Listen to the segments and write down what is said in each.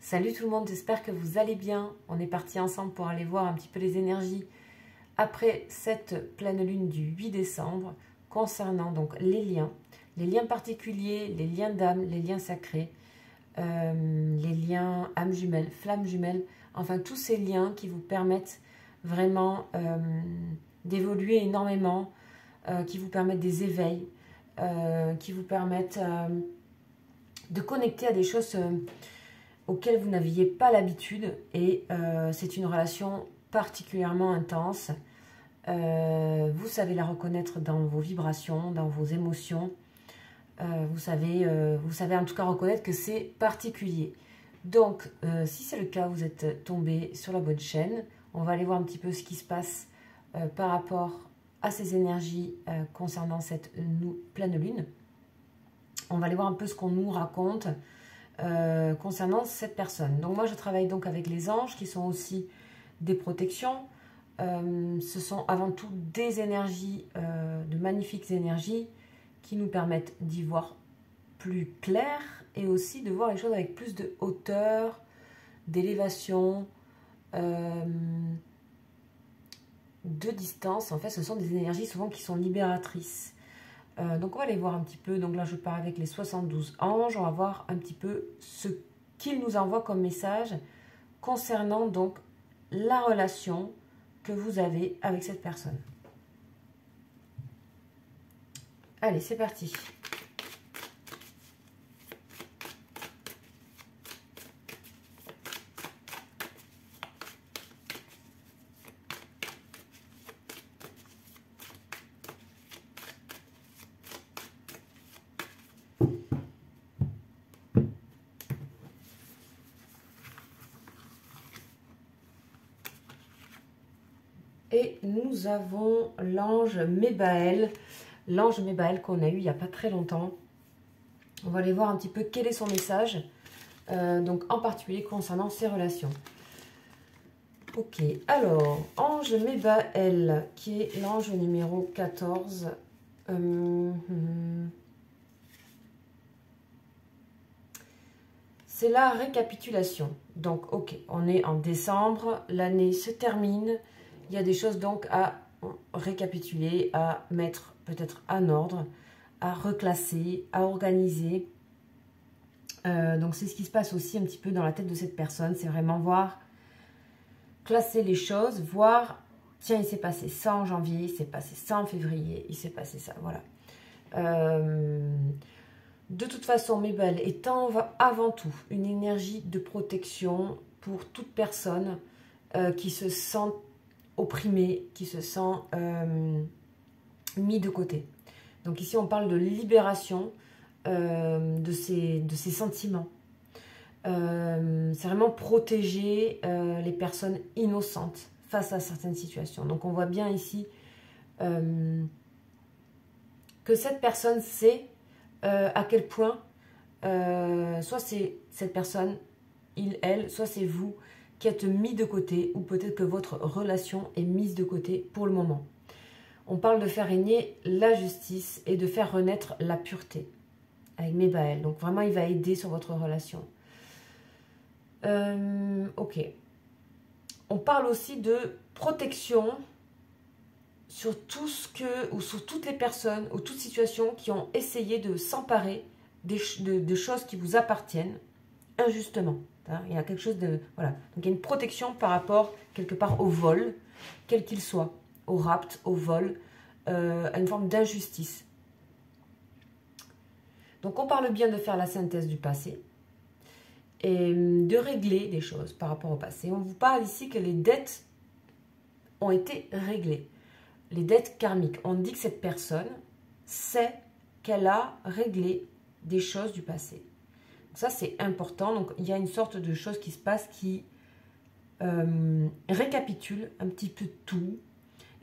Salut tout le monde, j'espère que vous allez bien. On est parti ensemble pour aller voir un petit peu les énergies après cette pleine lune du 8 décembre concernant donc les liens particuliers, les liens d'âme, les liens sacrés, les liens âme jumelle, flamme jumelle, enfin tous ces liens qui vous permettent vraiment d'évoluer énormément, qui vous permettent des éveils, qui vous permettent de connecter à des choses auxquelles vous n'aviez pas l'habitude, et c'est une relation particulièrement intense. Vous savez la reconnaître dans vos vibrations, dans vos émotions. Vous savez en tout cas reconnaître que c'est particulier. Donc, si c'est le cas, vous êtes tombé sur la bonne chaîne. On va aller voir un petit peu ce qui se passe par rapport à ces énergies concernant cette pleine lune. On va aller voir un peu ce qu'on nous raconte concernant cette personne. Donc moi, je travaille donc avec les anges qui sont aussi des protections. Ce sont avant tout des énergies, de magnifiques énergies qui nous permettent d'y voir plus clair et aussi de voir les choses avec plus de hauteur, d'élévation, de distance. En fait, ce sont des énergies souvent qui sont libératrices. Donc on va aller voir un petit peu. Donc là, je pars avec les 72 anges. On va voir un petit peu ce qu'ils nous envoient comme message concernant donc la relation que vous avez avec cette personne. Allez, c'est parti. Et nous avons l'ange Mébaël. L'ange Mébaël qu'on a eu il n'y a pas très longtemps. On va aller voir un petit peu quel est son message. Donc en particulier concernant ses relations. Ok, alors, ange Mébaël, qui est l'ange numéro 14. C'est la récapitulation. Donc, ok, on est en décembre, l'année se termine. Il y a des choses donc à récapituler, à mettre peut-être en ordre, à reclasser, à organiser. Donc c'est ce qui se passe aussi un petit peu dans la tête de cette personne. C'est vraiment voir, classer les choses, voir, tiens, il s'est passé ça en janvier, il s'est passé ça en février, il s'est passé ça, voilà. De toute façon, Mébaël est avant tout une énergie de protection pour toute personne qui se sent opprimé, qui se sent mis de côté. Donc ici, on parle de libération de ces sentiments. C'est vraiment protéger les personnes innocentes face à certaines situations. Donc on voit bien ici que cette personne sait à quel point, soit c'est cette personne, il, elle, soit c'est vous, qui êtes mis de côté, ou peut-être que votre relation est mise de côté pour le moment. On parle de faire régner la justice et de faire renaître la pureté avec Mébaël. Donc vraiment, il va aider sur votre relation. Ok. On parle aussi de protection sur tout ce que, ou sur toutes les personnes, ou toutes situations qui ont essayé de s'emparer de choses qui vous appartiennent injustement. Il y a quelque chose de... Voilà. Donc il y a une protection par rapport, quelque part, au vol, quel qu'il soit. Au rapt, au vol, à une forme d'injustice. Donc on parle bien de faire la synthèse du passé et de régler des choses par rapport au passé. On vous parle ici que les dettes ont été réglées. Les dettes karmiques. On dit que cette personne sait qu'elle a réglé des choses du passé. Ça, c'est important. Donc, il y a une sorte de chose qui se passe qui récapitule un petit peu tout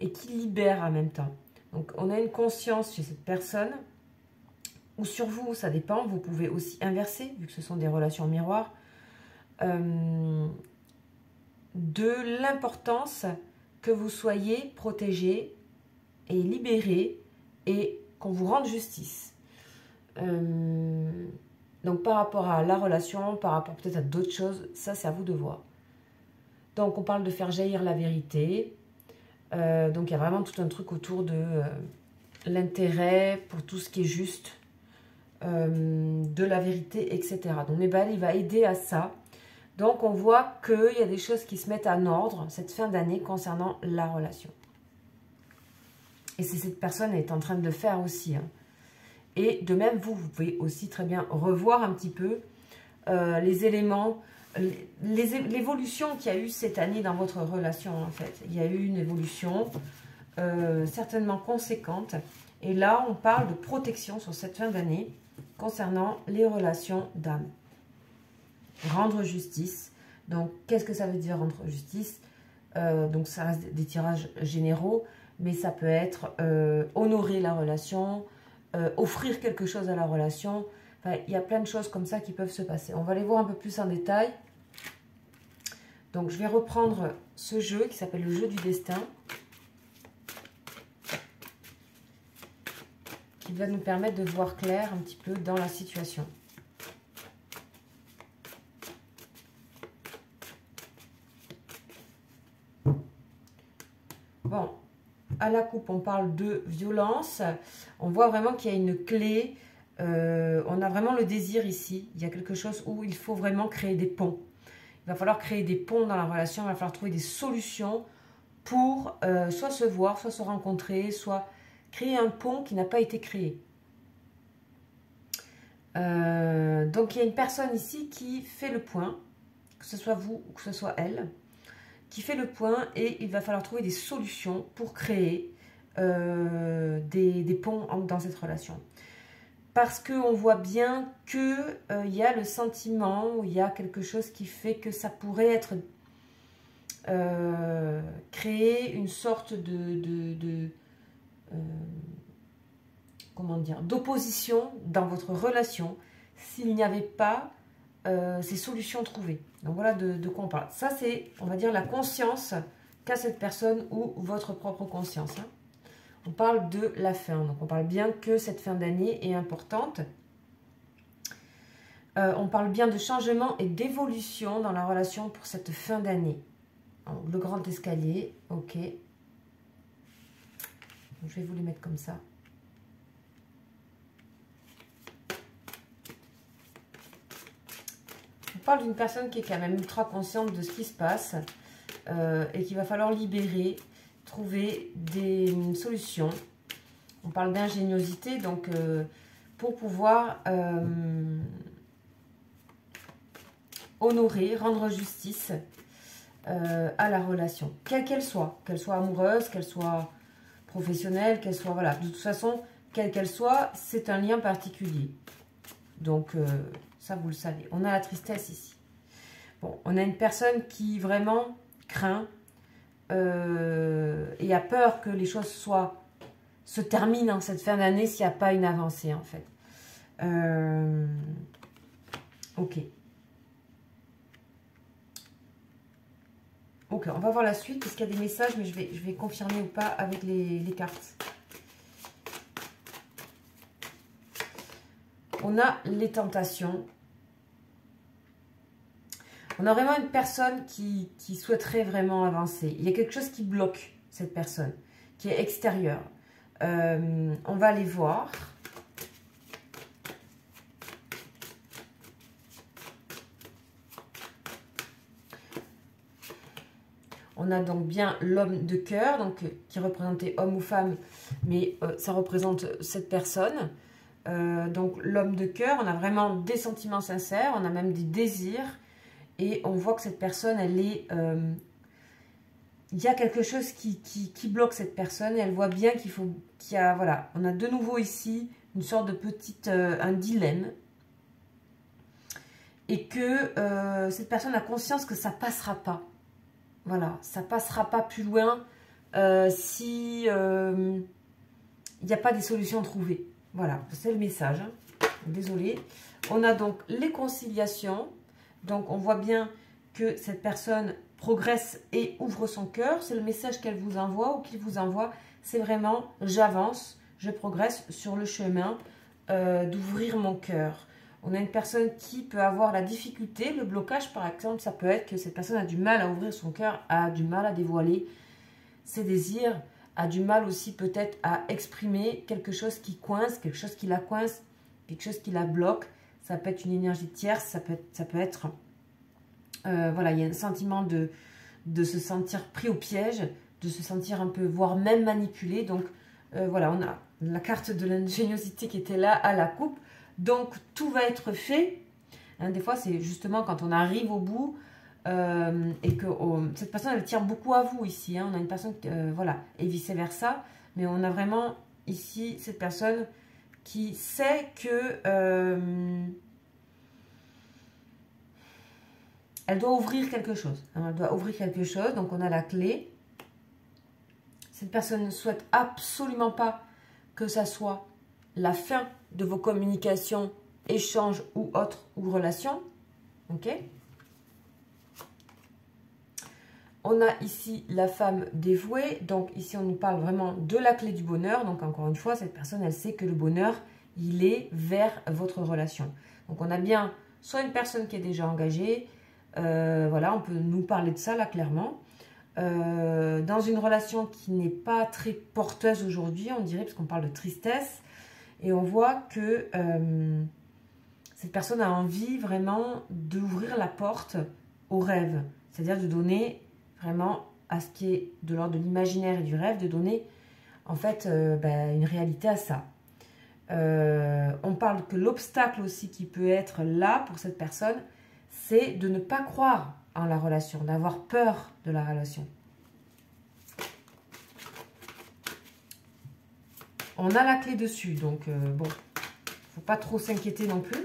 et qui libère en même temps. Donc, on a une conscience chez cette personne, ou sur vous, ça dépend. Vous pouvez aussi inverser, vu que ce sont des relations miroirs, de l'importance que vous soyez protégé et libéré et qu'on vous rende justice. Donc, par rapport à la relation, par rapport peut-être à d'autres choses, ça, c'est à vous de voir. Donc, on parle de faire jaillir la vérité. Donc, il y a vraiment tout un truc autour de l'intérêt pour tout ce qui est juste, de la vérité, etc. Donc, Nebal, il va aider à ça. Donc, on voit qu'il y a des choses qui se mettent en ordre cette fin d'année concernant la relation. Et c'est cette personne est en train de le faire aussi. Hein. Et de même, vous pouvez aussi très bien revoir un petit peu les éléments, l'évolution qu'il y a eu cette année dans votre relation, en fait. Il y a eu une évolution certainement conséquente. Et là, on parle de protection sur cette fin d'année concernant les relations d'âme. Rendre justice. Donc, qu'est-ce que ça veut dire rendre justice? Donc, ça reste des tirages généraux, mais ça peut être honorer la relation, offrir quelque chose à la relation. Enfin, il y a plein de choses comme ça qui peuvent se passer. On va les voir un peu plus en détail. Donc, je vais reprendre ce jeu qui s'appelle le jeu du destin, qui va nous permettre de voir clair un petit peu dans la situation. Bon, à la coupe, on parle de violence. On voit vraiment qu'il y a une clé. On a vraiment le désir ici. Il y a quelque chose où il faut vraiment créer des ponts. Il va falloir créer des ponts dans la relation. Il va falloir trouver des solutions pour soit se voir, soit se rencontrer, soit créer un pont qui n'a pas été créé. Donc, il y a une personne ici qui fait le point, que ce soit vous ou que ce soit elle, qui fait le point et il va falloir trouver des solutions pour créer des ponts dans cette relation. Parce qu'on voit bien qu'il y a le sentiment, il y a quelque chose qui fait que ça pourrait être créer une sorte comment dire, d'opposition dans votre relation s'il n'y avait pas ces solutions trouvées. Donc voilà de quoi on parle. Ça, c'est, on va dire, la conscience qu'a cette personne ou votre propre conscience. Hein. On parle de la fin. Donc on parle bien que cette fin d'année est importante. On parle bien de changement et d'évolution dans la relation pour cette fin d'année. Le grand escalier, ok. Donc, je vais vous les mettre comme ça. On parle d'une personne qui est quand même ultra consciente de ce qui se passe et qu'il va falloir libérer, trouver des solutions. On parle d'ingéniosité, donc pour pouvoir honorer, rendre justice à la relation, quelle qu'elle soit amoureuse, qu'elle soit professionnelle, qu'elle soit, voilà, de toute façon, quelle qu'elle soit, c'est un lien particulier. Donc, ça, vous le savez. On a la tristesse ici. Bon, on a une personne qui vraiment craint et a peur que les choses se terminent en cette fin d'année s'il n'y a pas une avancée, en fait. Ok. Ok, on va voir la suite. Est-ce qu'il y a des messages, mais je vais confirmer ou pas avec les cartes. On a les tentations. On a vraiment une personne qui souhaiterait vraiment avancer. Il y a quelque chose qui bloque cette personne, qui est extérieur. On va aller voir. On a donc bien l'homme de cœur, donc qui représentait homme ou femme, mais ça représente cette personne. Donc l'homme de cœur, on a vraiment des sentiments sincères, on a même des désirs. Et on voit que cette personne, elle est... il y a quelque chose qui bloque cette personne. Et elle voit bien qu'il y a... Voilà, on a de nouveau ici une sorte de petite... un dilemme. Et que cette personne a conscience que ça ne passera pas. Voilà, ça ne passera pas plus loin si il n'y a pas des solutions trouvées. Voilà, c'est le message. Hein. Désolée. On a donc les conciliations. Donc, on voit bien que cette personne progresse et ouvre son cœur. C'est le message qu'elle vous envoie ou qu'il vous envoie. C'est vraiment, j'avance, je progresse sur le chemin d'ouvrir mon cœur. On a une personne qui peut avoir la difficulté, le blocage par exemple, ça peut être que cette personne a du mal à ouvrir son cœur, a du mal à dévoiler ses désirs, a du mal aussi peut-être à exprimer quelque chose qui coince, quelque chose qui la coince, quelque chose qui la bloque. Ça peut être une énergie tierce, ça peut être voilà, il y a un sentiment de se sentir pris au piège, de se sentir un peu, voire même manipulé. Donc voilà, on a la carte de l'ingéniosité qui était là à la coupe. Donc tout va être fait. Hein, des fois, c'est justement quand on arrive au bout et que cette personne, elle tient beaucoup à vous ici. Hein. On a une personne, voilà, et vice-versa. Mais on a vraiment ici cette personne qui sait que elle doit ouvrir quelque chose. Hein, elle doit ouvrir quelque chose. Donc on a la clé. Cette personne ne souhaite absolument pas que ça soit la fin de vos communications, échanges ou autres, ou relations. Ok. On a ici la femme dévouée. Donc ici, on nous parle vraiment de la clé du bonheur. Donc encore une fois, cette personne, elle sait que le bonheur, il est vers votre relation. Donc on a bien soit une personne qui est déjà engagée. Voilà, on peut nous parler de ça là clairement. Dans une relation qui n'est pas très porteuse aujourd'hui, on dirait, parce qu'on parle de tristesse. Et on voit que cette personne a envie vraiment d'ouvrir la porte au rêve. C'est-à-dire de donner vraiment à ce qui est de l'ordre de l'imaginaire et du rêve, de donner en fait une réalité à ça. On parle que l'obstacle aussi qui peut être là pour cette personne, c'est de ne pas croire en la relation, d'avoir peur de la relation. On a la clé dessus, donc bon, faut pas trop s'inquiéter non plus.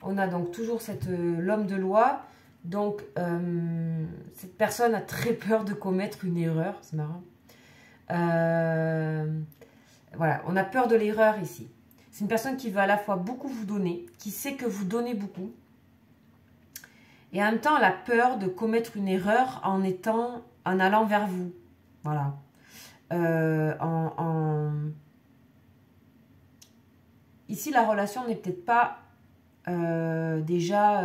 On a donc toujours l'homme de loi. Donc, cette personne a très peur de commettre une erreur. C'est marrant. Voilà, on a peur de l'erreur ici. C'est une personne qui va à la fois beaucoup vous donner, qui sait que vous donnez beaucoup. Et en même temps, elle a peur de commettre une erreur en allant vers vous. Voilà. Ici, la relation n'est peut-être pas... il n'y a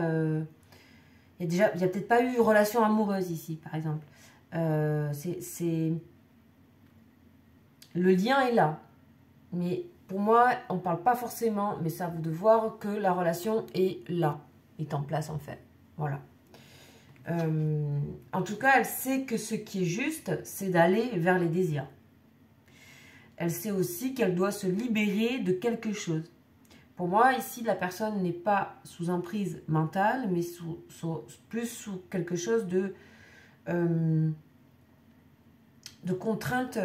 peut-être pas eu relation amoureuse ici, par exemple. Le lien est là. Mais pour moi, on ne parle pas forcément, mais c'est à vous de voir que la relation est là, est en place en fait. Voilà. En tout cas, elle sait que ce qui est juste, c'est d'aller vers les désirs. Elle sait aussi qu'elle doit se libérer de quelque chose. Pour moi, ici, la personne n'est pas sous emprise mentale, mais plus sous quelque chose de contraintes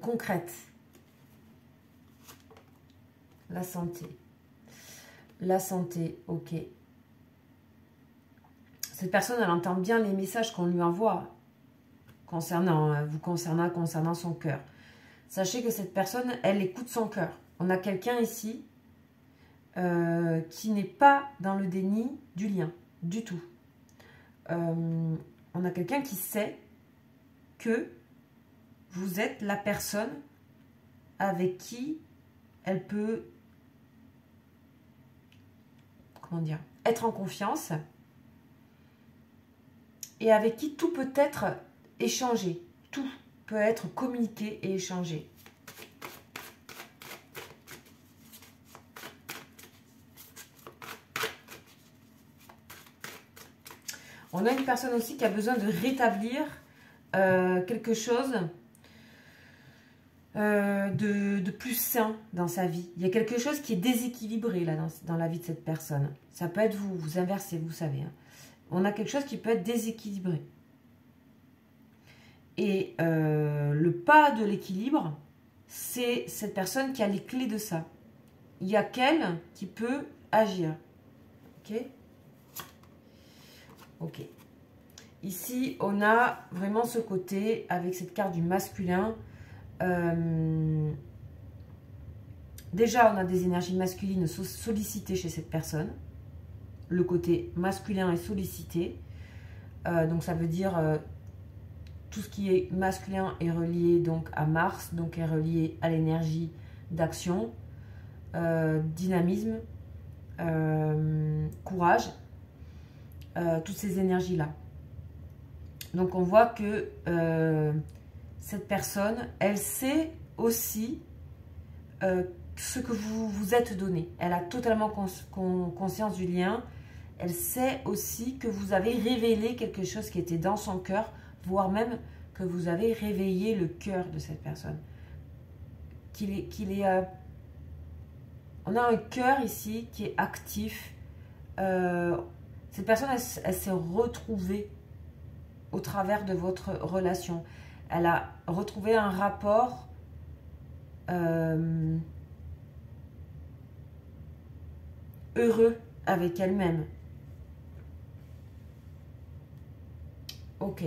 concrètes. La santé. La santé, ok. Cette personne, elle entend bien les messages qu'on lui envoie concernant son cœur. Sachez que cette personne, elle écoute son cœur. On a quelqu'un ici qui n'est pas dans le déni du lien, du tout. On a quelqu'un qui sait que vous êtes la personne avec qui elle peut, comment dire, être en confiance et avec qui tout peut être échangé, tout peut être communiqué et échangé. On a une personne aussi qui a besoin de rétablir quelque chose de plus sain dans sa vie. Il y a quelque chose qui est déséquilibré là dans la vie de cette personne. Ça peut être vous inversez, vous savez. Hein. On a quelque chose qui peut être déséquilibré. Et le pas de l'équilibre, c'est cette personne qui a les clés de ça. Il n'y a qu'elle qui peut agir. Ok ? Ok. Ici, on a vraiment ce côté avec cette carte du masculin. Déjà, on a des énergies masculines sollicitées chez cette personne. Le côté masculin est sollicité. Donc, ça veut dire tout ce qui est masculin est relié donc à Mars, donc est relié à l'énergie d'action, dynamisme, courage, toutes ces énergies-là. Donc on voit que cette personne, elle sait aussi ce que vous vous êtes donné. Elle a totalement conscience du lien. Elle sait aussi que vous avez révélé quelque chose qui était dans son cœur, voire même que vous avez réveillé le cœur de cette personne. On a un cœur ici qui est actif. Cette personne, elle s'est retrouvée au travers de votre relation. Elle a retrouvé un rapport heureux avec elle-même. Ok.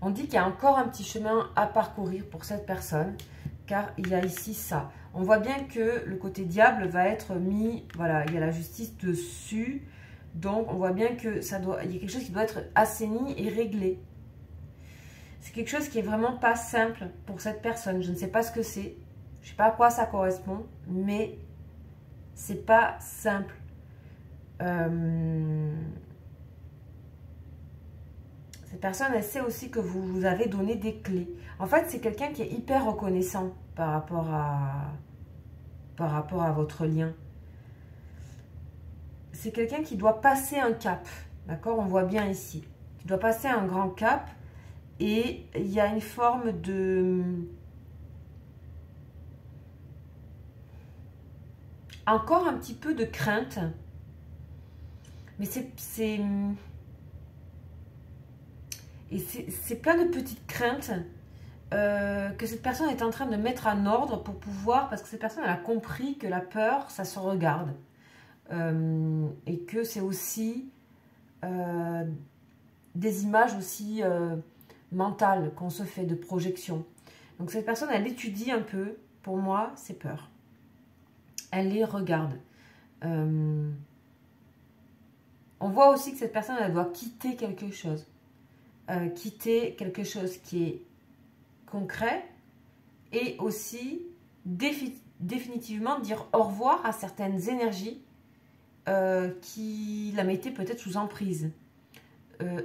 On dit qu'il y a encore un petit chemin à parcourir pour cette personne, car il y a ici ça. On voit bien que le côté diable va être mis, voilà, il y a la justice dessus. Donc, on voit bien que il y a quelque chose qui doit être assaini et réglé. C'est quelque chose qui est vraiment pas simple pour cette personne. Je ne sais pas ce que c'est. Je ne sais pas à quoi ça correspond, mais c'est pas simple. Cette personne, elle sait aussi que vous avez donné des clés. En fait, c'est quelqu'un qui est hyper reconnaissant par rapport à votre lien. C'est quelqu'un qui doit passer un cap. D'accord? On voit bien ici. Qui doit passer un grand cap. Et il y a une forme de... Encore un petit peu de crainte. Mais c'est plein de petites craintes que cette personne est en train de mettre en ordre pour pouvoir... Parce que cette personne, elle a compris que la peur, ça se regarde. Et que c'est aussi des images aussi mentales qu'on se fait de projection. Donc cette personne, elle étudie un peu, pour moi, ses peurs. Elle les regarde. On voit aussi que cette personne, elle doit quitter quelque chose. Quitter quelque chose qui est concret et aussi définitivement dire au revoir à certaines énergies qui la mettaient peut-être sous emprise.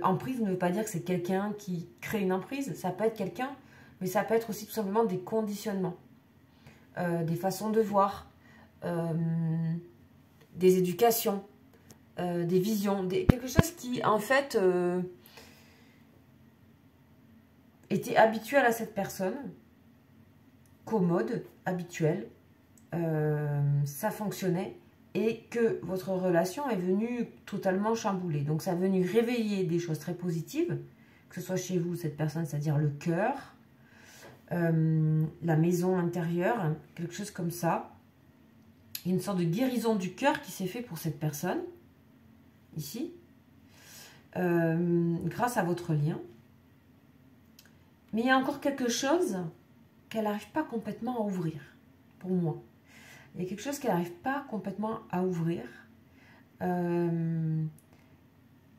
Emprise ne veut pas dire que c'est quelqu'un qui crée une emprise, ça peut être quelqu'un, mais ça peut être aussi tout simplement des conditionnements, des façons de voir, des éducations, des visions, quelque chose qui en fait était habituel à cette personne, commode, habituel, ça fonctionnait, et que votre relation est venue totalement chamboulée. Donc ça a venu réveiller des choses très positives, que ce soit chez vous, cette personne, c'est-à-dire le cœur, la maison intérieure, quelque chose comme ça. Il y a une sorte de guérison du cœur qui s'est fait pour cette personne, ici, grâce à votre lien. Mais il y a encore quelque chose qu'elle n'arrive pas complètement à ouvrir, pour moi. Il y a quelque chose qu'elle n'arrive pas complètement à ouvrir.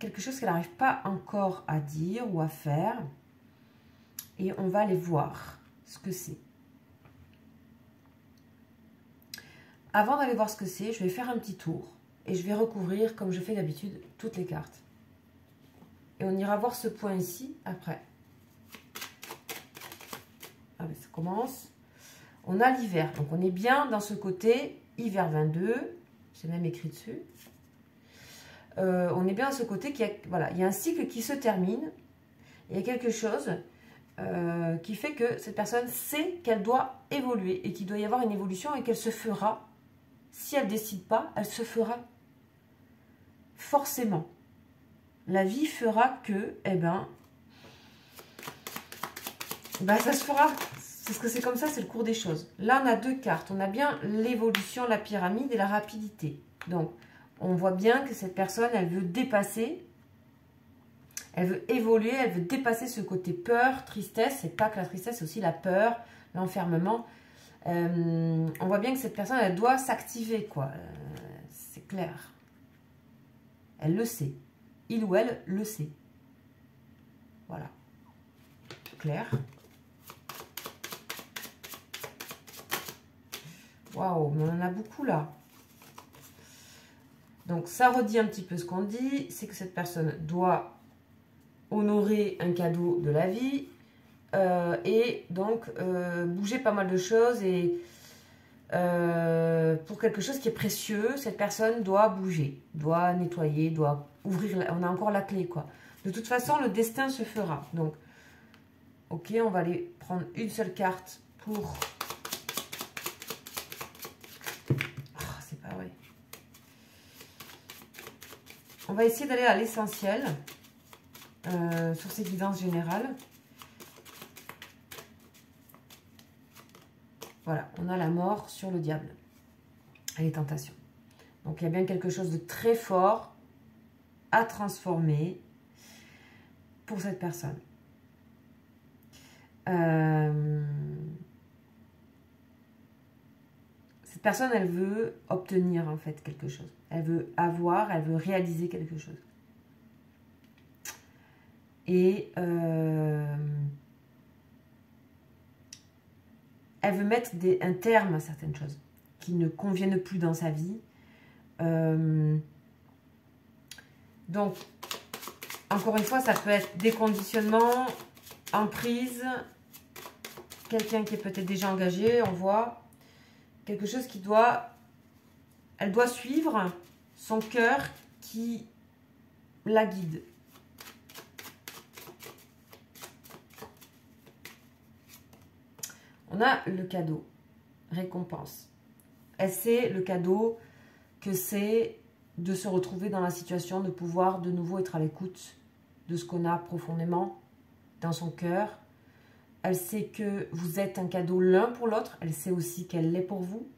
Quelque chose qu'elle n'arrive pas encore à dire ou à faire. Et on va aller voir ce que c'est. Avant d'aller voir ce que c'est, je vais faire un petit tour. Et je vais recouvrir, comme je fais d'habitude, toutes les cartes. Et on ira voir ce point ici après. Ah ben, ça commence. On a l'hiver, donc on est bien dans ce côté hiver 22, j'ai même écrit dessus. On est bien dans ce côté qui voilà, il y a un cycle qui se termine, il y a quelque chose qui fait que cette personne sait qu'elle doit évoluer et qu'il doit y avoir une évolution et qu'elle se fera, si elle ne décide pas, elle se fera forcément. La vie fera que, eh ben ça se fera. Parce que c'est comme ça, c'est le cours des choses. Là, on a deux cartes. On a bien l'évolution, la pyramide et la rapidité. Donc, on voit bien que cette personne, elle veut dépasser, elle veut évoluer, elle veut dépasser ce côté peur, tristesse. C'est pas que la tristesse, c'est aussi la peur, l'enfermement. On voit bien que cette personne, elle doit s'activer, quoi. C'est clair. Elle le sait. Il ou elle le sait. Voilà. Clair. Waouh, mais on en a beaucoup là. Donc, ça redit un petit peu ce qu'on dit. C'est que cette personne doit honorer un cadeau de la vie. Et donc, bouger pas mal de choses. Et pour quelque chose qui est précieux, cette personne doit bouger. Doit nettoyer, doit ouvrir. On a encore la clé, quoi. De toute façon, le destin se fera. Donc, ok, on va aller prendre une seule carte pour... Oh, c'est pas vrai. On va essayer d'aller à l'essentiel sur ces guidances générales. Voilà, on a la mort sur le diable et les tentations. Donc, il y a bien quelque chose de très fort à transformer pour cette personne. Cette personne, elle veut obtenir en fait quelque chose. Elle veut avoir, elle veut réaliser quelque chose. Et elle veut mettre un terme à certaines choses qui ne conviennent plus dans sa vie. Donc, encore une fois, ça peut être des conditionnements, emprise, quelqu'un qui est peut-être déjà engagé, on voit, quelque chose qui doit, elle doit suivre son cœur qui la guide. On a le cadeau, récompense. Elle sait le cadeau que c'est de se retrouver dans la situation, de pouvoir de nouveau être à l'écoute de ce qu'on a profondément dans son cœur. Elle sait que vous êtes un cadeau l'un pour l'autre. Elle sait aussi qu'elle l'est pour vous.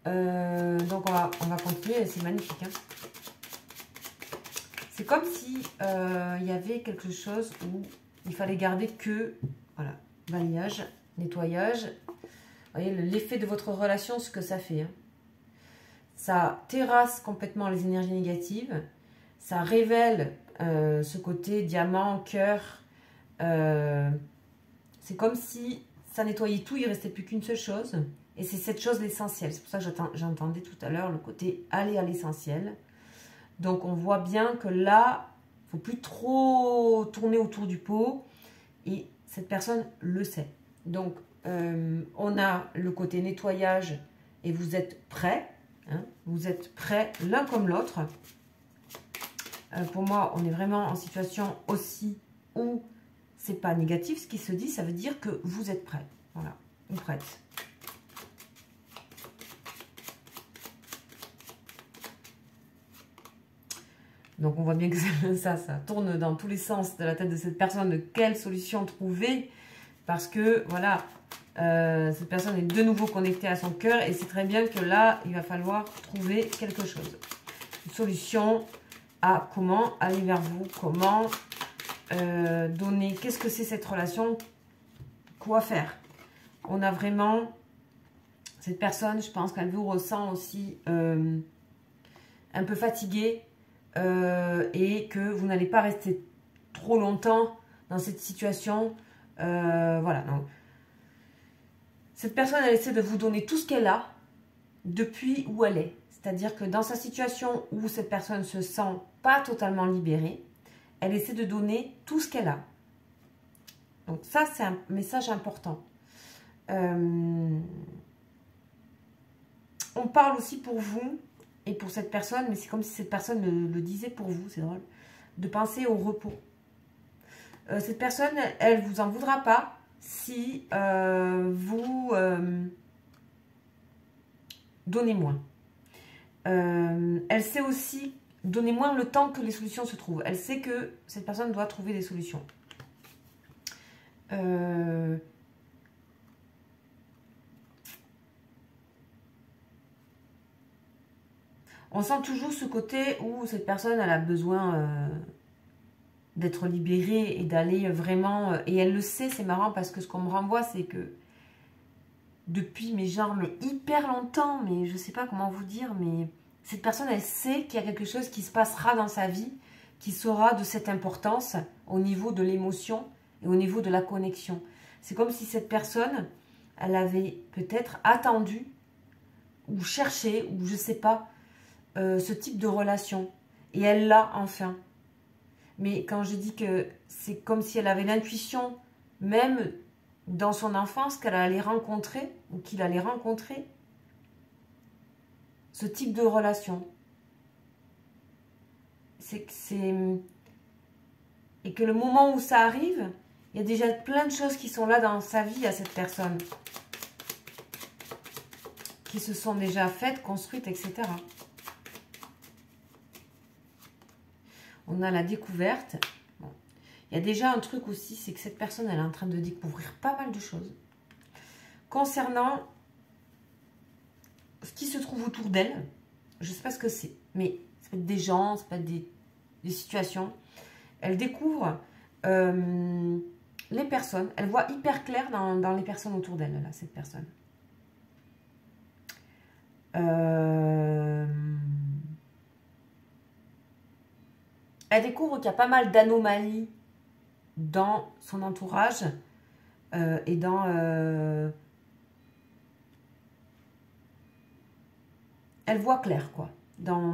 Donc on va continuer, c'est magnifique. Hein. C'est comme si il y avait quelque chose où il fallait garder que, voilà, balayage, nettoyage. Vous voyez l'effet de votre relation, ce que ça fait. Hein. Ça terrasse complètement les énergies négatives. Ça révèle ce côté diamant, cœur. C'est comme si ça nettoyait tout, il ne restait plus qu'une seule chose. Et c'est cette chose l'essentiel. C'est pour ça que j'entendais tout à l'heure le côté aller à l'essentiel. Donc on voit bien que là, il ne faut plus trop tourner autour du pot. Et cette personne le sait. Donc on a le côté nettoyage et vous êtes prêts. Hein, vous êtes prêts l'un comme l'autre. Pour moi, on est vraiment en situation aussi où c'est pas négatif. Ce qui se dit, ça veut dire que vous êtes prêts. Voilà, ou prête. Donc, on voit bien que ça tourne dans tous les sens de la tête de cette personne. De quelle solution trouver? Parce que, voilà, cette personne est de nouveau connectée à son cœur. Et c'est très bien que là, il va falloir trouver quelque chose. Une solution à comment aller vers vous, comment donner, qu'est-ce que c'est cette relation, quoi faire. On a vraiment cette personne, je pense qu'elle vous ressent aussi un peu fatiguée et que vous n'allez pas rester trop longtemps dans cette situation. Voilà, donc cette personne, elle essaie de vous donner tout ce qu'elle a depuis où elle est. C'est-à-dire que dans sa situation où cette personne ne se sent pas totalement libérée, elle essaie de donner tout ce qu'elle a. Donc ça, c'est un message important. On parle aussi pour vous et pour cette personne, mais c'est comme si cette personne le disait pour vous, c'est drôle, de penser au repos. Cette personne, elle ne vous en voudra pas si vous donnez moins. Elle sait aussi donner moins le temps que les solutions se trouvent. Elle sait que cette personne doit trouver des solutions. On sent toujours ce côté où cette personne elle a besoin d'être libérée et d'aller vraiment... et elle le sait, c'est marrant parce que ce qu'on me renvoie, c'est que depuis, mais hyper longtemps, mais je ne sais pas comment vous dire, mais cette personne, elle sait qu'il y a quelque chose qui se passera dans sa vie, qui sera de cette importance au niveau de l'émotion et au niveau de la connexion. C'est comme si cette personne, elle avait peut-être attendu ou chercher, ou je sais pas, ce type de relation. Et elle l'a enfin. Mais quand je dis que c'est comme si elle avait l'intuition, même dans son enfance, qu'elle allait rencontrer, ou qu'il allait rencontrer, ce type de relation. Et que le moment où ça arrive, il y a déjà plein de choses qui sont là dans sa vie à cette personne. Qui se sont déjà faites, construites, etc. On a la découverte. Bon. Il y a déjà un truc aussi, c'est que cette personne, elle est en train de découvrir pas mal de choses. Concernant ce qui se trouve autour d'elle, je ne sais pas ce que c'est, mais ça peut être des gens, ça peut être des situations. Elle découvre les personnes, elle voit hyper clair dans les personnes autour d'elle, là, cette personne. Elle découvre qu'il y a pas mal d'anomalies dans son entourage et dans... elle voit clair, quoi. Dans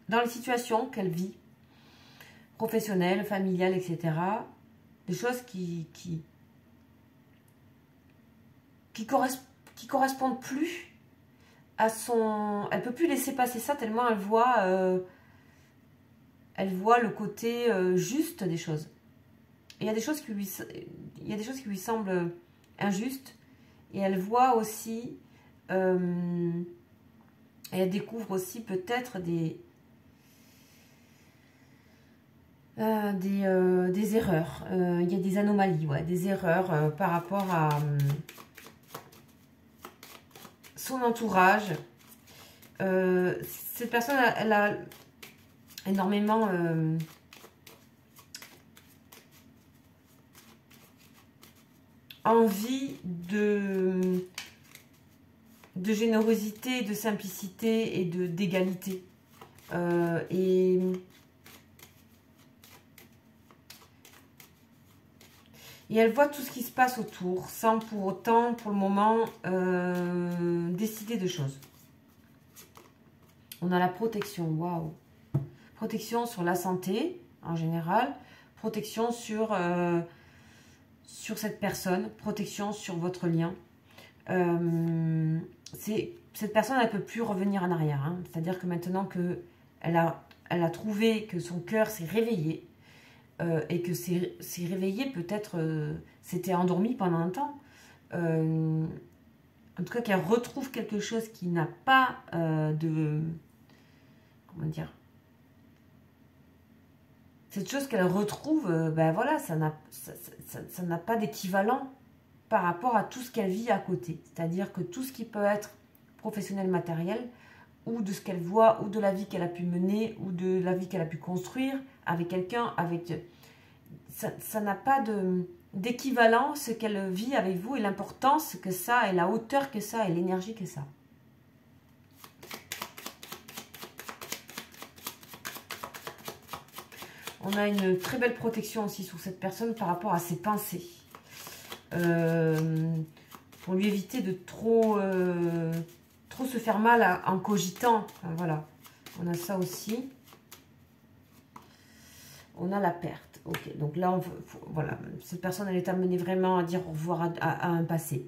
les situations qu'elle vit, professionnelles, familiales, etc. Des choses qui correspondent plus à son... Elle peut plus laisser passer ça tellement elle voit le côté juste des choses. Et il y a des choses qui lui semblent injustes. Et elle voit aussi... et elle découvre aussi peut-être des erreurs. Il y a des anomalies, ouais, des erreurs par rapport à son entourage. Cette personne, elle a énormément envie de générosité, de simplicité et d'égalité. Et elle voit tout ce qui se passe autour, sans pour autant, pour le moment, décider de choses. On a la protection, waouh. Protection sur la santé, en général. Protection sur cette personne. Protection sur votre lien. Cette personne, elle ne peut plus revenir en arrière. Hein. C'est-à-dire que maintenant qu'elle a trouvé que son cœur s'est réveillé, et que c'est réveillé, peut-être c'était endormi pendant un temps. En tout cas, qu'elle retrouve quelque chose qui n'a pas de... Comment dire? Cette chose qu'elle retrouve, ben voilà, ça n'a pas d'équivalent par rapport à tout ce qu'elle vit à côté. C'est-à-dire que tout ce qui peut être professionnel, matériel, ou de ce qu'elle voit, ou de la vie qu'elle a pu mener, ou de la vie qu'elle a pu construire avec quelqu'un, ça n'a pas d'équivalent, ce qu'elle vit avec vous, et l'importance que ça, et la hauteur que ça, et l'énergie que ça. On a une très belle protection aussi sur cette personne par rapport à ses pensées. Pour lui éviter de trop se faire mal en cogitant. Enfin, voilà, on a ça aussi. On a la perte. Ok, donc là, voilà, cette personne, elle est amenée vraiment à dire au revoir à un passé.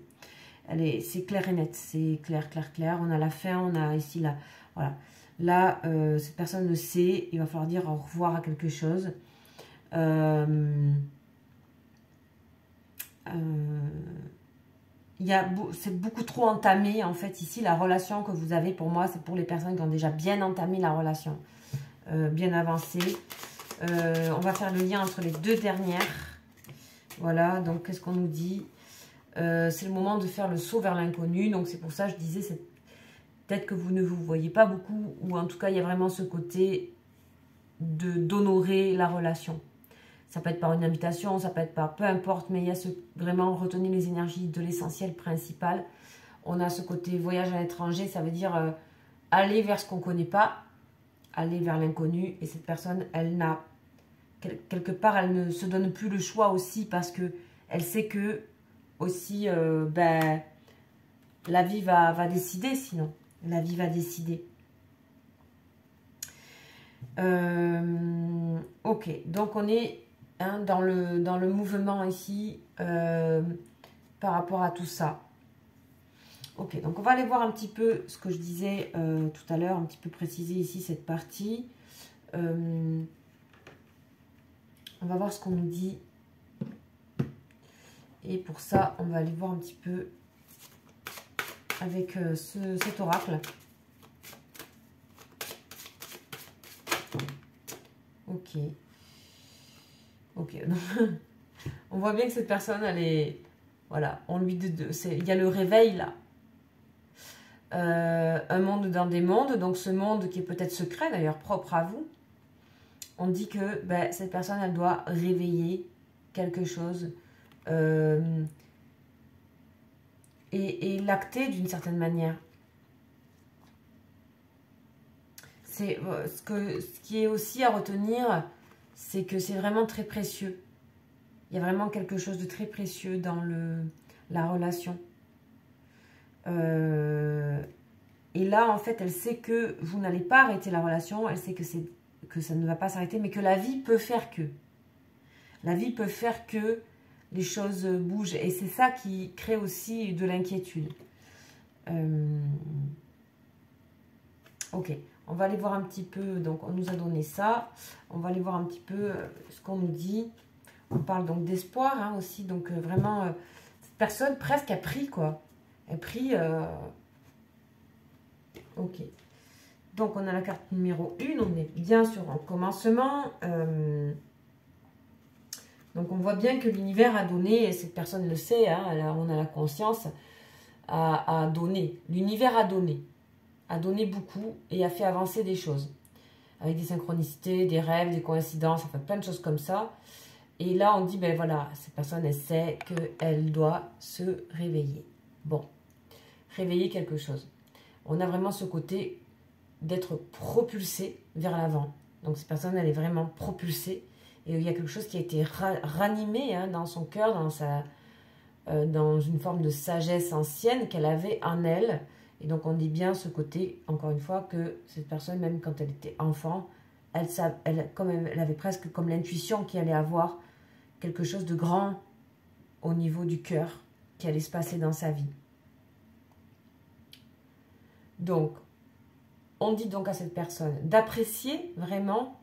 C'est clair et net, c'est clair, clair, clair. On a la fin, on a ici la... Voilà. Là, cette personne le sait, il va falloir dire au revoir à quelque chose. C'est beaucoup trop entamé, en fait, ici, la relation que vous avez, pour moi, c'est pour les personnes qui ont déjà bien entamé la relation, bien avancé. On va faire le lien entre les deux dernières. Voilà, donc, qu'est-ce qu'on nous dit? C'est le moment de faire le saut vers l'inconnu, donc c'est pour ça que je disais, peut-être que vous ne vous voyez pas beaucoup, ou en tout cas, il y a vraiment ce côté d'honorer la relation. Ça peut être par une invitation, ça peut être par peu importe, mais il y a vraiment retenir les énergies de l'essentiel principal. On a ce côté voyage à l'étranger, ça veut dire aller vers ce qu'on ne connaît pas, aller vers l'inconnu. Et cette personne, elle n'a, quelque part, elle ne se donne plus le choix aussi parce que elle sait que aussi, ben, la vie va décider sinon. La vie va décider. Ok, donc on est hein, dans le mouvement ici par rapport à tout ça. Ok, donc on va aller voir un petit peu ce que je disais tout à l'heure, un petit peu préciser ici cette partie. On va voir ce qu'on nous dit. Et pour ça, on va aller voir un petit peu avec cet oracle. Ok. Ok. On voit bien que cette personne, elle est... Voilà, on lui il y a le réveil là. Un monde dans des mondes, donc ce monde qui est peut-être secret d'ailleurs, propre à vous. On dit que ben, cette personne, elle doit réveiller quelque chose et l'acter d'une certaine manière. C'est ce qui est aussi à retenir, c'est que c'est vraiment très précieux. Il y a vraiment quelque chose de très précieux dans la relation. Et là, en fait, elle sait que vous n'allez pas arrêter la relation. Elle sait que ça ne va pas s'arrêter, mais que la vie peut faire que. La vie peut faire que les choses bougent. Et c'est ça qui crée aussi de l'inquiétude. Ok, on va aller voir un petit peu. Donc, on nous a donné ça. On va aller voir un petit peu ce qu'on nous dit. On parle donc d'espoir hein, aussi. Donc, vraiment, cette personne presque a pris, quoi. Elle a pris... Ok. Donc, on a la carte numéro 1. On est bien sur un commencement. Donc, on voit bien que l'univers a donné, et cette personne le sait, hein, on a la conscience, a donné. L'univers a donné beaucoup et a fait avancer des choses. Avec des synchronicités, des rêves, des coïncidences, enfin plein de choses comme ça. Et là, on dit, ben voilà, cette personne, elle sait qu'elle doit se réveiller. Bon, réveiller quelque chose. On a vraiment ce côté d'être propulsé vers l'avant. Donc cette personne, elle est vraiment propulsée. Et il y a quelque chose qui a été ranimé hein, dans son cœur, dans une forme de sagesse ancienne qu'elle avait en elle. Et donc on dit bien ce côté, encore une fois, que cette personne, même quand elle était enfant, elle avait presque comme l'intuition qu'il allait avoir quelque chose de grand au niveau du cœur qui allait se passer dans sa vie. Donc, on dit donc à cette personne d'apprécier vraiment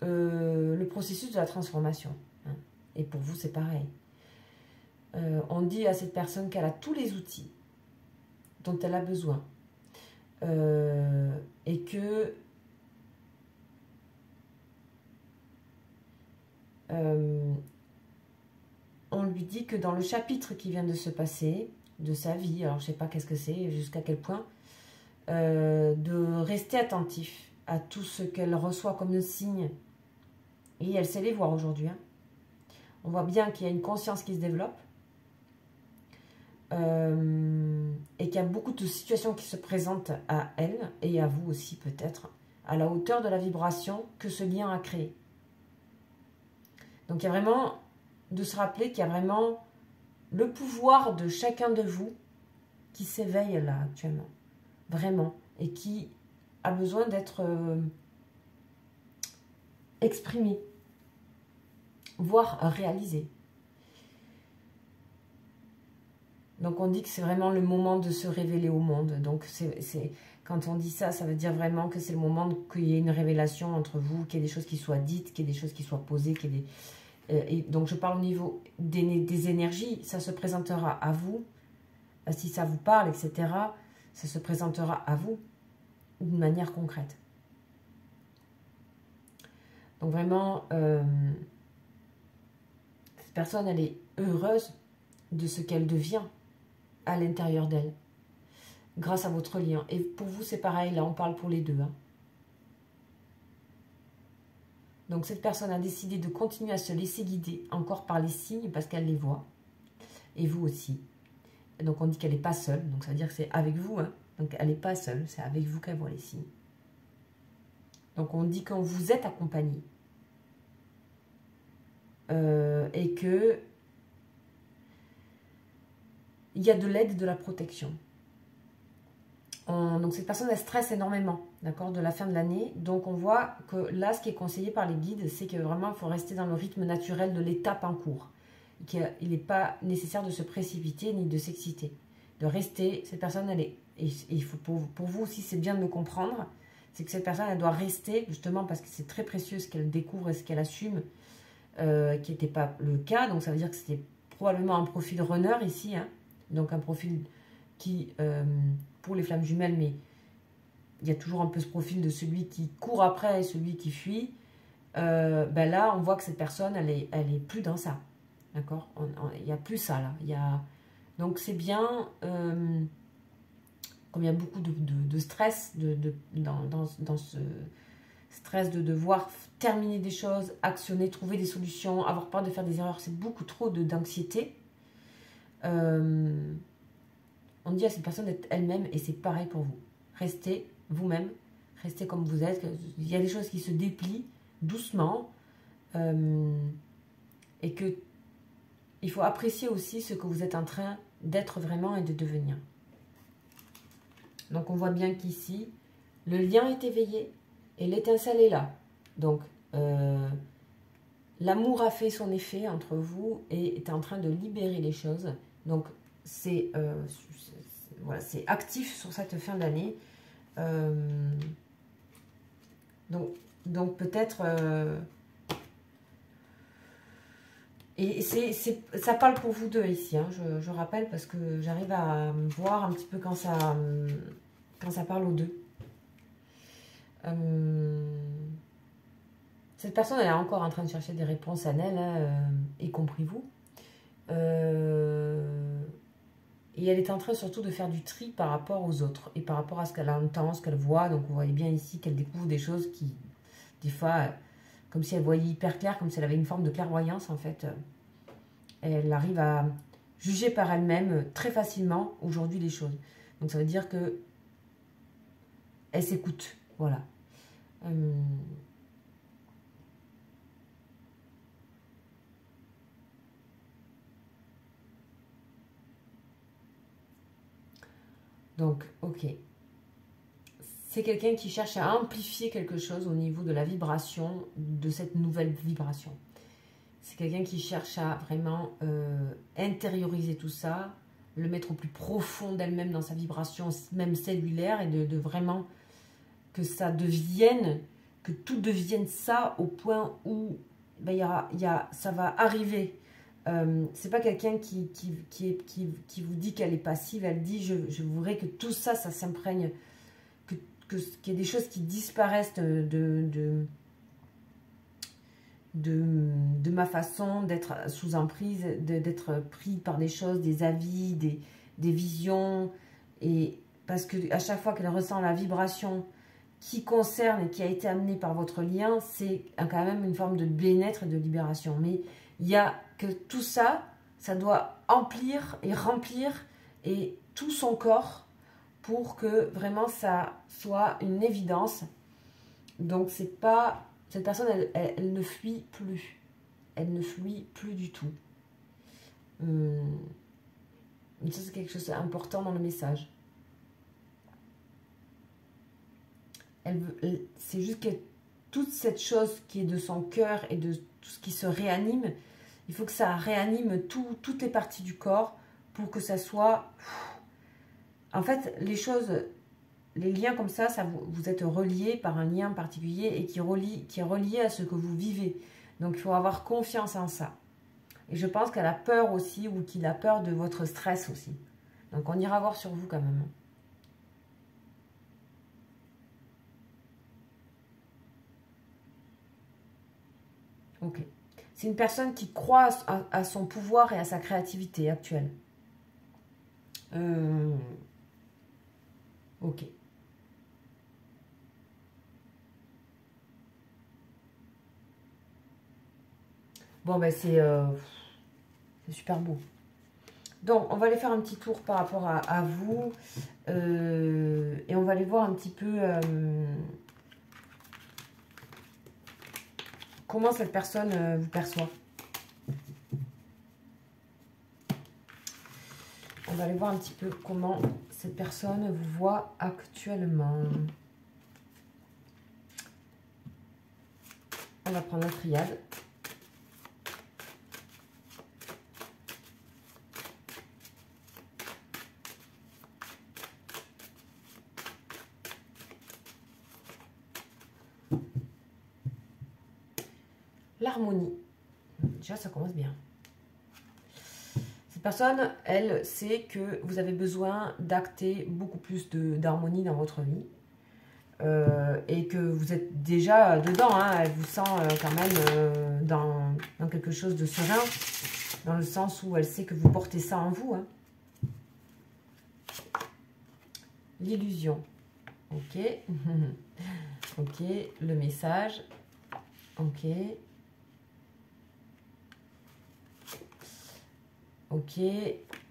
le processus de la transformation. Hein. Et pour vous, c'est pareil. On dit à cette personne qu'elle a tous les outils dont elle a besoin. Et que on lui dit que dans le chapitre qui vient de se passer, de sa vie, alors je ne sais pas qu'est-ce que c'est, jusqu'à quel point, de rester attentif à tout ce qu'elle reçoit comme signe. Et elle sait les voir aujourd'hui. Hein. On voit bien qu'il y a une conscience qui se développe et qu'il y a beaucoup de situations qui se présentent à elle et à vous aussi peut-être, à la hauteur de la vibration que ce lien a créé. Donc il y a vraiment de se rappeler qu'il y a vraiment le pouvoir de chacun de vous qui s'éveille là actuellement. Vraiment. Et qui a besoin d'être exprimé, voire réalisé. Donc on dit que c'est vraiment le moment de se révéler au monde. Donc quand on dit ça, ça veut dire vraiment que c'est le moment qu'il y ait une révélation entre vous, qu'il y ait des choses qui soient dites, qu'il y ait des choses qui soient posées, qu'il y ait et donc je parle au niveau des énergies, ça se présentera à vous, si ça vous parle, etc., ça se présentera à vous d'une manière concrète. Donc vraiment, cette personne, elle est heureuse de ce qu'elle devient à l'intérieur d'elle, grâce à votre lien. Et pour vous, c'est pareil, là on parle pour les deux. Hein. Donc cette personne a décidé de continuer à se laisser guider encore par les signes parce qu'elle les voit. Et vous aussi. Et donc on dit qu'elle n'est pas seule. Donc ça veut dire que c'est avec vous. Hein. Donc elle n'est pas seule. C'est avec vous qu'elle voit les signes. Donc on dit quand vous êtes accompagné. Et que il y a de l'aide et de la protection. Donc cette personne, elle stresse énormément, d'accord, de la fin de l'année. Donc on voit que là, ce qui est conseillé par les guides, c'est que vraiment, il faut rester dans le rythme naturel de l'étape en cours. Il n'est pas nécessaire de se précipiter ni de s'exciter. De rester, cette personne, elle est... Et il faut pour vous aussi, c'est bien de le comprendre, c'est que cette personne, elle doit rester, justement, parce que c'est très précieux ce qu'elle découvre et ce qu'elle assume, qui n'était pas le cas. Donc ça veut dire que c'était probablement un profil runner ici, hein, donc un profil qui, pour les flammes jumelles, mais il y a toujours un peu ce profil de celui qui court après et celui qui fuit. Ben là, on voit que cette personne, elle est plus dans ça. D'accord? Il n'y a plus ça, là. Donc, c'est bien, comme il y a beaucoup de stress dans ce stress de devoir terminer des choses, actionner, trouver des solutions, avoir peur de faire des erreurs, c'est beaucoup trop d'anxiété. On dit à cette personne d'être elle-même et c'est pareil pour vous. Restez vous-même, restez comme vous êtes. Il y a des choses qui se déplient doucement et que il faut apprécier aussi ce que vous êtes en train d'être vraiment et de devenir. Donc on voit bien qu'ici, le lien est éveillé et l'étincelle est là. Donc l'amour a fait son effet entre vous et est en train de libérer les choses. Donc c'est voilà, actif sur cette fin d'année. Donc peut-être... et ça parle pour vous deux ici, hein, je rappelle, parce que j'arrive à voir un petit peu quand ça parle aux deux. Cette personne, elle est encore en train de chercher des réponses à elle, hein, y compris vous. Et elle est en train surtout de faire du tri par rapport aux autres et par rapport à ce qu'elle entend, ce qu'elle voit. Donc vous voyez bien ici qu'elle découvre des choses qui, des fois, comme si elle voyait hyper clair, comme si elle avait une forme de clairvoyance en fait. Elle arrive à juger par elle-même très facilement aujourd'hui les choses. Donc ça veut dire que elle s'écoute, voilà. Donc, ok. C'est quelqu'un qui cherche à amplifier quelque chose au niveau de la vibration, de cette nouvelle vibration. C'est quelqu'un qui cherche à vraiment intérioriser tout ça, le mettre au plus profond d'elle-même dans sa vibration, même cellulaire, et de vraiment que ça devienne, que tout devienne ça au point où ben, ça va arriver. C'est pas quelqu'un qui vous dit qu'elle est passive, elle dit je voudrais que tout ça, ça s'imprègne, qu'il y ait des choses qui disparaissent de ma façon d'être sous emprise, d'être pris par des choses, des avis, des visions. Et parce que à chaque fois qu'elle ressent la vibration qui concerne et qui a été amenée par votre lien, c'est quand même une forme de bien-être et de libération. Mais il y a que tout ça, ça doit emplir et remplir et tout son corps pour que vraiment ça soit une évidence. Donc c'est pas... Cette personne, elle ne fuit plus. Elle ne fuit plus du tout. Ça, c'est quelque chose d'important dans le message. C'est juste que toute cette chose qui est de son cœur et de tout ce qui se réanime, il faut que ça réanime toutes les parties du corps pour que ça soit... En fait, les choses... Les liens comme ça, vous êtes reliés par un lien particulier et qui est relié à ce que vous vivez. Donc, il faut avoir confiance en ça. Et je pense qu'elle a peur aussi, ou qu'il a peur de votre stress aussi. Donc, on ira voir sur vous quand même. Ok. C'est une personne qui croit à son pouvoir et à sa créativité actuelle. Ok. Bon, ben c'est super beau. Donc, on va aller faire un petit tour par rapport à vous. Et on va aller voir un petit peu comment cette personne vous perçoit. va aller voir un petit peu comment cette personne vous voit actuellement. On va prendre la triade. L'harmonie. Déjà, ça commence bien. Cette personne, elle, sait que vous avez besoin d'acter beaucoup plus d'harmonie dans votre vie. Et que vous êtes déjà dedans. Hein, elle vous sent quand même dans quelque chose de serein. Dans le sens où elle sait que vous portez ça en vous. Hein. L'illusion. Ok. Ok. Le message. Ok. Ok,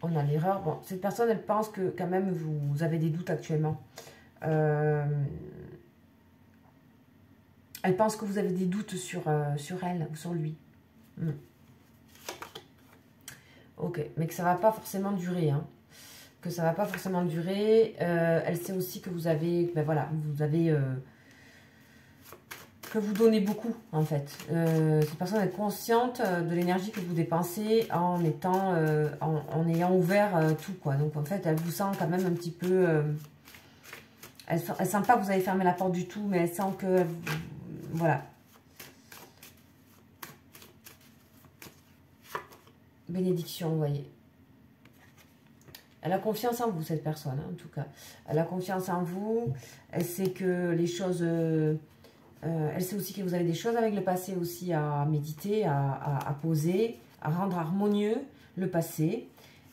on a l'erreur. Bon, cette personne, elle pense que quand même vous avez des doutes actuellement. Elle pense que vous avez des doutes sur elle ou sur lui. Ok, mais que ça va pas forcément durer. Hein. Que ça va pas forcément durer. Elle sait aussi que vous avez, ben voilà, que vous donnez beaucoup en fait. Cette personne est consciente de l'énergie que vous dépensez en étant, en ayant ouvert tout quoi. Donc en fait, elle vous sent quand même un petit peu. Elle sent pas que vous avez fermé la porte du tout, mais elle sent que voilà. Bénédiction, vous voyez. Elle a confiance en vous, cette personne, hein, en tout cas. Elle a confiance en vous. Elle sait que les choses. Elle sait aussi que vous avez des choses avec le passé aussi à méditer, à poser, à rendre harmonieux le passé.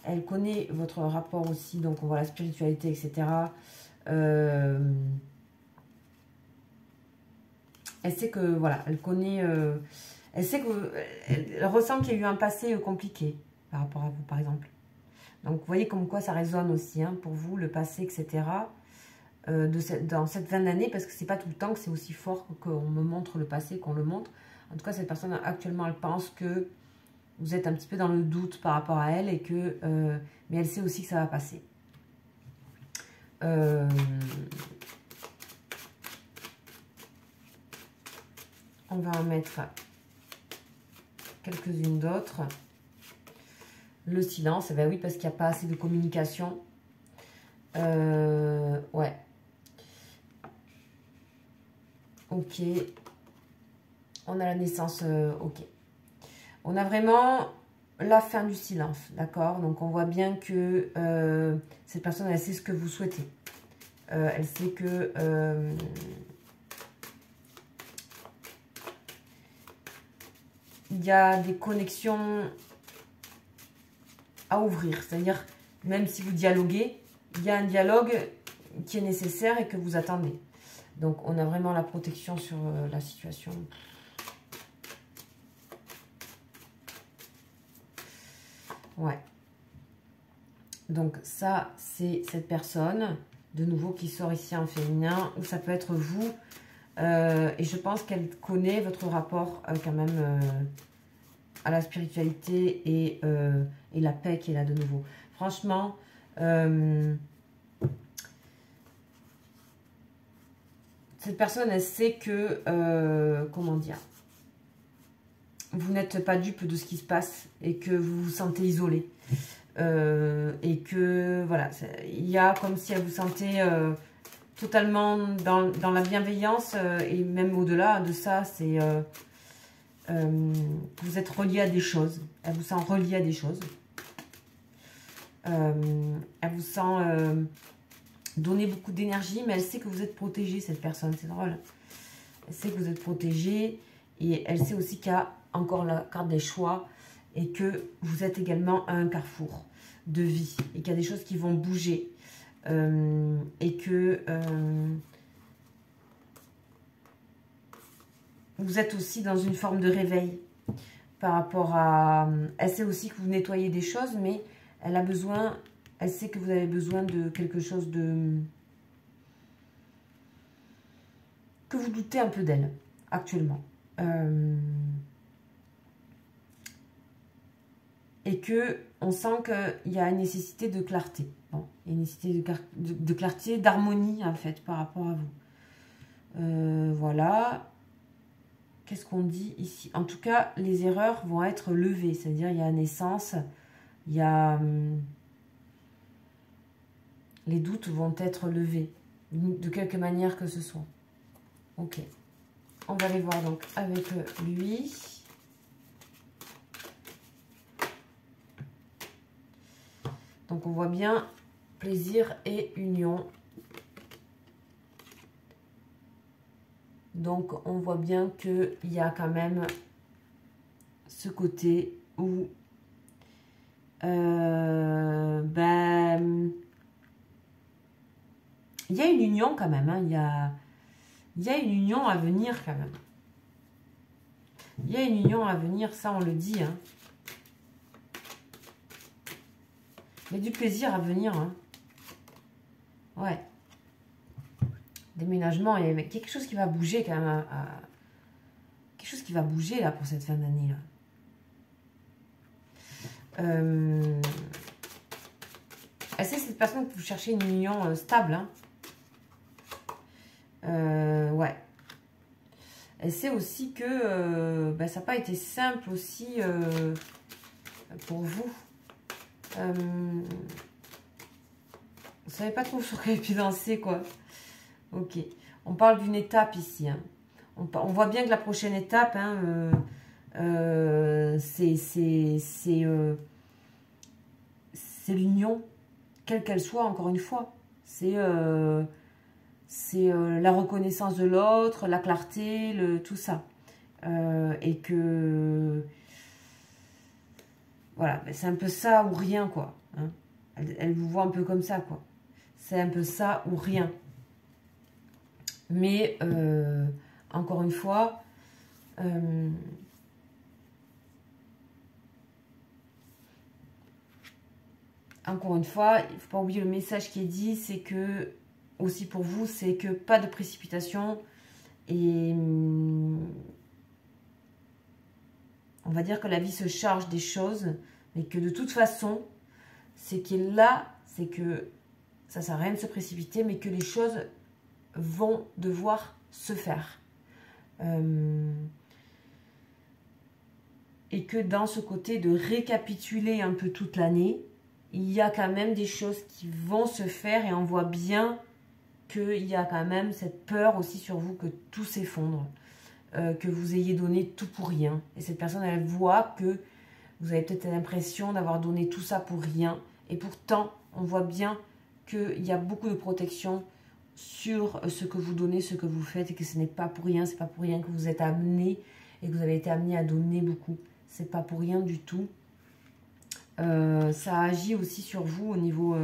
Elle connaît votre rapport aussi, donc on voit la spiritualité, etc. Elle sait que, voilà, elle connaît... elle sait que... Elle ressent qu'il y a eu un passé compliqué par rapport à vous, par exemple. Donc, vous voyez comme quoi ça résonne aussi, hein, pour vous, le passé, etc., dans cette fin d'année, parce que c'est pas tout le temps que c'est aussi fort qu'on me montre le passé, qu'on le montre. En tout cas, cette personne, actuellement, elle pense que vous êtes un petit peu dans le doute par rapport à elle, et que, mais elle sait aussi que ça va passer. On va en mettre quelques-unes d'autres. Le silence, eh ben oui, parce qu'il n'y a pas assez de communication. Ouais. Ok. On a la naissance, ok. On a vraiment la fin du silence, d'accord? Donc on voit bien que cette personne, elle sait ce que vous souhaitez. Elle sait que... il y a des connexions à ouvrir. C'est-à-dire, même si vous dialoguez, il y a un dialogue qui est nécessaire et que vous attendez. Donc, on a vraiment la protection sur la situation. Ouais. Donc, ça, c'est cette personne, de nouveau, qui sort ici en féminin, ou ça peut être vous. Et je pense qu'elle connaît votre rapport quand même à la spiritualité et la paix qui est là de nouveau. Franchement, cette personne, elle sait que, comment dire, vous n'êtes pas dupe de ce qui se passe et que vous vous sentez isolé. Et que, voilà, il y a comme si elle vous sentait totalement dans la bienveillance et même au-delà de ça, c'est... vous êtes relié à des choses. Elle vous sent relié à des choses. Elle vous sent donner beaucoup d'énergie, mais elle sait que vous êtes protégé, cette personne. C'est drôle. Elle sait que vous êtes protégé et elle sait aussi qu'il y a encore la carte des choix et que vous êtes également à un carrefour de vie et qu'il y a des choses qui vont bouger et que vous êtes aussi dans une forme de réveil par rapport à... Elle sait aussi que vous nettoyez des choses, mais elle a besoin... Elle sait que vous avez besoin de quelque chose de... que vous doutez un peu d'elle, actuellement. Et que on sent qu'il y a une nécessité de clarté. Bon, il y a une nécessité de clarté, d'harmonie, en fait, par rapport à vous. Voilà. Qu'est-ce qu'on dit ici? En tout cas, les erreurs vont être levées. C'est-à-dire, il y a naissance, il y a... les doutes vont être levés, de quelque manière que ce soit. Ok. On va aller voir donc avec lui. Donc, on voit bien plaisir et union. Donc, on voit bien qu'il y a quand même ce côté où ben, il y a une union quand même. Hein, il y a une union à venir quand même. Il y a une union à venir, ça on le dit. Hein. Il y a du plaisir à venir. Hein. Ouais. Déménagement, il y a quelque chose qui va bouger quand même. Quelque chose qui va bouger là pour cette fin d'année là. C'est cette personne que vous cherchez une union stable. Hein. Ouais. Et c'est aussi que ça n'a pas été simple aussi pour vous. Vous savez pas trop sur quel pied danser, quoi. Ok. On parle d'une étape ici. Hein. On voit bien que la prochaine étape, hein, c'est l'union, quelle qu'elle soit, encore une fois. C'est la reconnaissance de l'autre, la clarté, tout ça. Et que... Voilà, c'est un peu ça ou rien, quoi. Hein. Elle vous voit un peu comme ça, quoi. C'est un peu ça ou rien. Mais, encore une fois, il ne faut pas oublier le message qui est dit, c'est que, aussi pour vous, c'est que pas de précipitation et on va dire que la vie se charge des choses, mais que de toute façon, c'est qu'il est là, c'est que ça ne sert à rien de se précipiter, mais que les choses vont devoir se faire. Et que dans ce côté de récapituler un peu toute l'année, il y a quand même des choses qui vont se faire et on voit bien qu'il y a quand même cette peur aussi sur vous que tout s'effondre, que vous ayez donné tout pour rien. Et cette personne, elle voit que vous avez peut-être l'impression d'avoir donné tout ça pour rien. Et pourtant, on voit bien qu'il y a beaucoup de protection sur ce que vous donnez, ce que vous faites, et que ce n'est pas pour rien. C'est pas pour rien que vous êtes amené et que vous avez été amené à donner beaucoup. C'est pas pour rien du tout. Ça agit aussi sur vous au niveau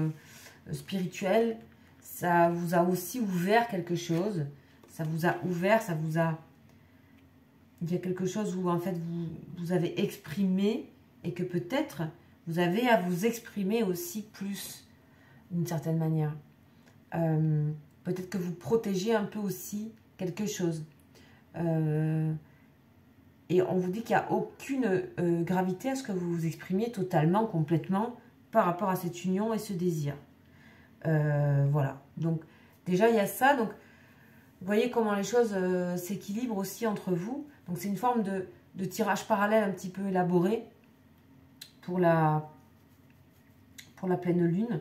spirituel. Ça vous a aussi ouvert quelque chose. Ça vous a ouvert, ça vous a... Il y a quelque chose où en fait vous avez exprimé et que peut-être vous avez à vous exprimer aussi plus d'une certaine manière. Peut-être que vous protégez un peu aussi quelque chose. Et on vous dit qu'il n'y a aucune gravité à ce que vous vous exprimiez totalement, complètement, par rapport à cette union et ce désir. Voilà. Donc, déjà, il y a ça. Donc, vous voyez comment les choses s'équilibrent aussi entre vous. Donc, c'est une forme de tirage parallèle un petit peu élaboré pour la pleine lune.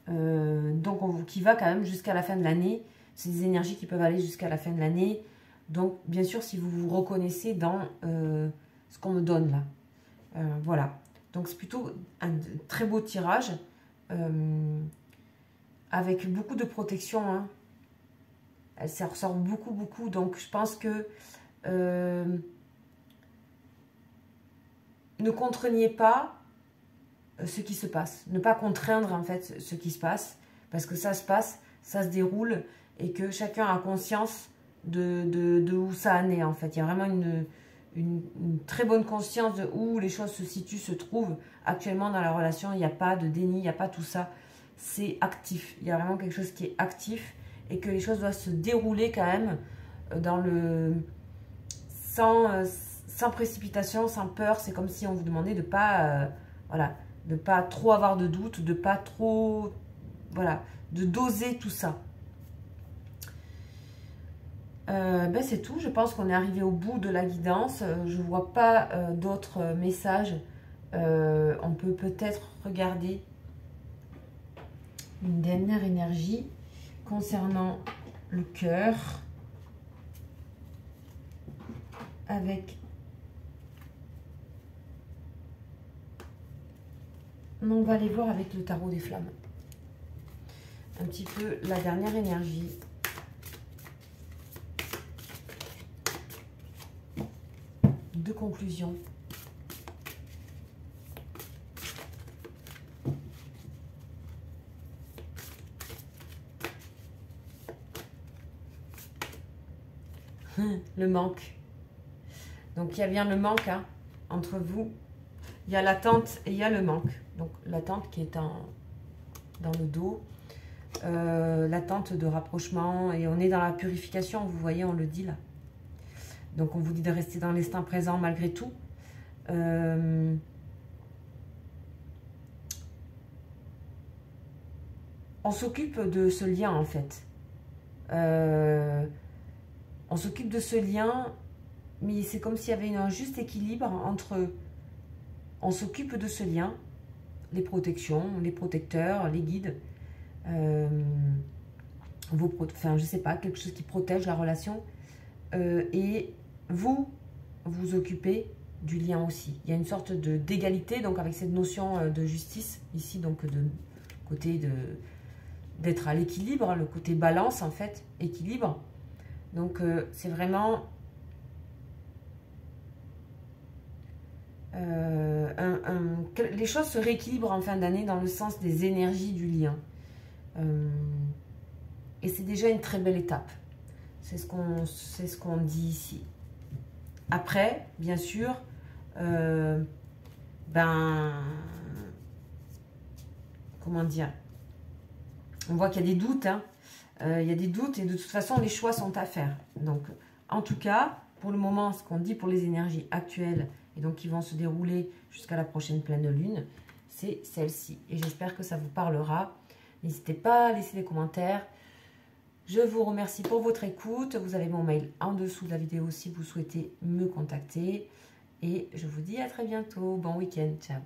Donc, qui va quand même jusqu'à la fin de l'année. C'est des énergies qui peuvent aller jusqu'à la fin de l'année. Donc, bien sûr, si vous vous reconnaissez dans ce qu'on me donne là. Voilà. Donc, c'est plutôt un très beau tirage avec beaucoup de protection. Hein. Ça ressort beaucoup, beaucoup. Donc, je pense que ne contraignez pas ce qui se passe. Ne pas contraindre, en fait, ce qui se passe. Parce que ça se passe, ça se déroule et que chacun a conscience de où ça en est, en fait. Il y a vraiment une très bonne conscience de où les choses se situent, se trouvent actuellement dans la relation. Il n'y a pas de déni, il n'y a pas tout ça. C'est actif. Il y a vraiment quelque chose qui est actif et que les choses doivent se dérouler quand même dans le... sans précipitation, sans peur. C'est comme si on vous demandait de pas... voilà, De ne pas trop avoir de doutes, de pas trop... Voilà, de doser tout ça. Ben c'est tout, je pense qu'on est arrivé au bout de la guidance. Je ne vois pas d'autres messages. On peut peut-être regarder une dernière énergie concernant le cœur avec... On va aller voir avec le tarot des flammes. Un petit peu la dernière énergie. De conclusion. Le manque. Donc il y a bien le manque hein, entre vous. Il y a l'attente et il y a le manque. Donc l'attente qui est dans le dos. L'attente de rapprochement. Et on est dans la purification, vous voyez, on le dit là. Donc on vous dit de rester dans l'instant présent malgré tout. On s'occupe de ce lien en fait. On s'occupe de ce lien, mais c'est comme s'il y avait un juste équilibre entre... On s'occupe de ce lien, les protections, les protecteurs, les guides. Enfin, je sais pas, quelque chose qui protège la relation. Et vous occupez du lien aussi. Il y a une sorte d'égalité, donc avec cette notion de justice, ici, donc de côté d'être à l'équilibre, le côté balance en fait, équilibre. Donc, c'est vraiment les choses se rééquilibrent en fin d'année dans le sens des énergies du lien. Et c'est déjà une très belle étape. C'est ce qu'on dit ici. Après, bien sûr, comment dire, on voit qu'il y a des doutes, hein. Il y a des doutes et de toute façon, les choix sont à faire. Donc, en tout cas, pour le moment, ce qu'on dit pour les énergies actuelles et donc qui vont se dérouler jusqu'à la prochaine pleine lune, c'est celle-ci. Et j'espère que ça vous parlera. N'hésitez pas à laisser des commentaires. Je vous remercie pour votre écoute. Vous avez mon mail en dessous de la vidéo si vous souhaitez me contacter. Et je vous dis à très bientôt. Bon week-end. Ciao.